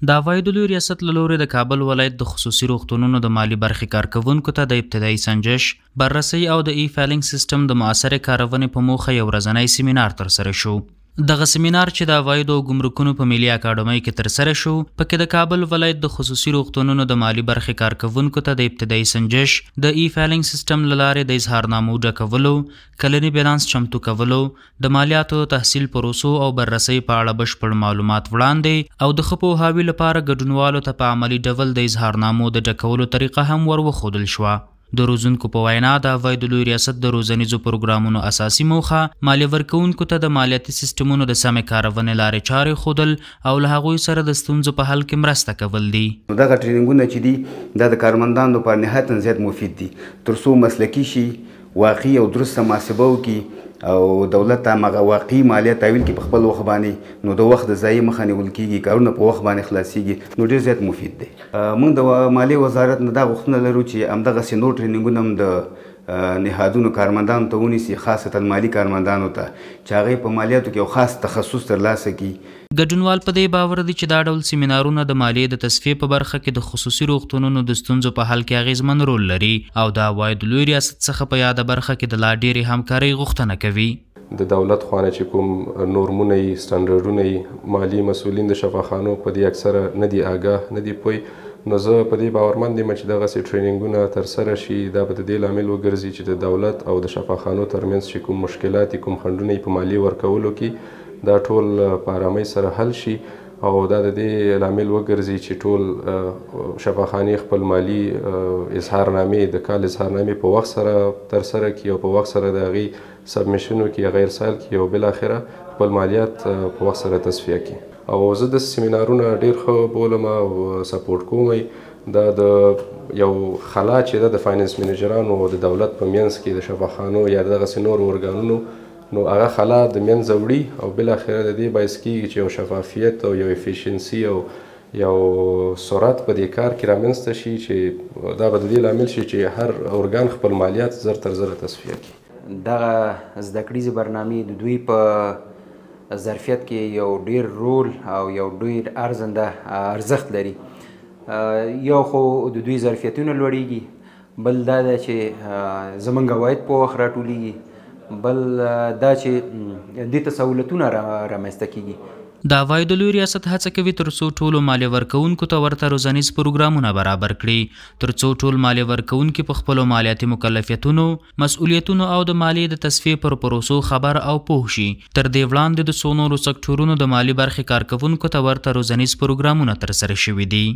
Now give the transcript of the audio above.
د عواید لوی ریاست له لوري د کابل ولایت د خصوصي روغتونونو د مالی برخې کارکوونکو ته د ابتدایي سنجش، بررسۍ او د ای-فایلینګ سیستم د مؤثرې کارونې په موخه یو ورځنی سیمینار ترسره شو. دغه سیمینار چې د عوایدو او ګمرکونو په ملي اکاډمۍ کې ترسره شو، پکې د کابل ولایت د خصوصي روغتونونو د مالی برخې کارکوونکو ته د ابتدایي سنجش، د ای-فایلینګ سیستم له لارې د اظهارنامو ډکولو، کلني بیلانس چمتو کولو، د مالیاتو تحصیل پروسو او بررسۍ په اړه بشپړ معلومات وړاندې او د ښه پوهاوي لپاره ګډونوالو ته په عملي ډول د اظهارنامو د ډکولو طریقه هم ور وښودل شوه. د روزونکو په وینا د عواید لوی ریاست د روزنیزو پروګرامونو اساسي موخه مالیه ورکوونکو ته د مالیاتي سیستمونو د سمې کارونې لارې چارې ښودل او له هغوی سره د ستونزو په حل کې مرسته کول دي. دغه ټریننګونه چې دي دا د کارمندانو لپاره نهایتاً زیات مفید دي تر څو مسلکي شي، واقعي او درسته محاسبه وکړي او دولت ته هغه واقعي مالیه تحویل کړي په خپل وخت باندې، نو د وخت د ضایع مخه نیول کېږي، کارونه په وخت باندې خلاصېږي، نو ډېر زیات مفید دی. موږ د مالیې وزارت نه دا غوښتنه لرو چې همدغسې نور ټریننګونه هم د نهادونو کارمندانو ته ونیسي، خاصتا مالي کارمندانو ته چې هغوی په مالیاتو کې یو خاص تخصص ترلاسه کړي. ګډونوال په دې باور دي چې دا ډول سیمینارونه د مالیې د تصفیې په برخه کې د خصوصي روغتونونو د ستونزو په حل کې اغیزمن رول لري او د عواید لوی ریاست څخه په یاده برخه کې د لا ډېرې همکارۍ غوښتنه کوي. د دولت خوانه چې کوم نورمونه یي، سټنډرډونه، مالی مسؤلین د شفاخانو په دې اکثره نه دي آګاه، نه دي پوه، نو زه په دې باورمند یم چې دغسې ټریننګونه ترسره شي. دا به د دې لامل وګرځي چې د دولت او د شفاخانو ترمنځ چې کوم مشکلات کوم خنډونه په مالی ورکولو کې دا ټول په آرامۍ سره حل شي او دا د دې لامل وګرځي چې ټول شفاخانې خپل مالی اظهارنامې د کال اظهارنامې په وخت سره ترسره کړي او په وخت سره د هغې سبمیشن وکړي، هغه ارسال کړي او بالاخره خپل مالیات په وخت سره تصفیه کړي. او زه د سیمینارونه ډېر ښه بولم او سپورټ کوم. دا د یو خلا چې ده د فاینانس منیجرانو او د دولت په منځ کې د شفاخانو یا دغسې نورو ارګانونو، نو هغه خلا د منځه وړي او بالاخره د دې باعث کېږي چې یو شفافیت او یو افیشنسي او یو سرعت په دې کار کې رامنځته شي چې دا به د دې لامل شي چې هر ارګان خپل مالیات زر تر زره تصفیه کړي. دغه زده کړیزې برنامې د دوی په ظرفیت کې یو ډیر رول او یو ډیر ارزنده ارزښت لري. یو خو د دوی ظرفیتونه لوړیږي، بل دا ده چې زموږ عواید په وخت راټولیږي، بل دا چې دې ته سهولتونه رامنځته کیږي. د عواید لوی ریاست هڅه کوي ترڅو ټولو مالیه ورکوونکو ته ورته روزنیز پروګرامونه برابر کړي، ترڅو ټول مالیه ورکوونکي په خپلو مالیاتي مکلفیتونو، مسؤلیتونو او د مالیې د تصفیې پر پروسو خبر او پوه شي. تر دې وړاندې د څو نورو سکتورونو د مالي برخې کارکوونکو ته ورته روزنیز پروګرامونه ترسره شوي دي.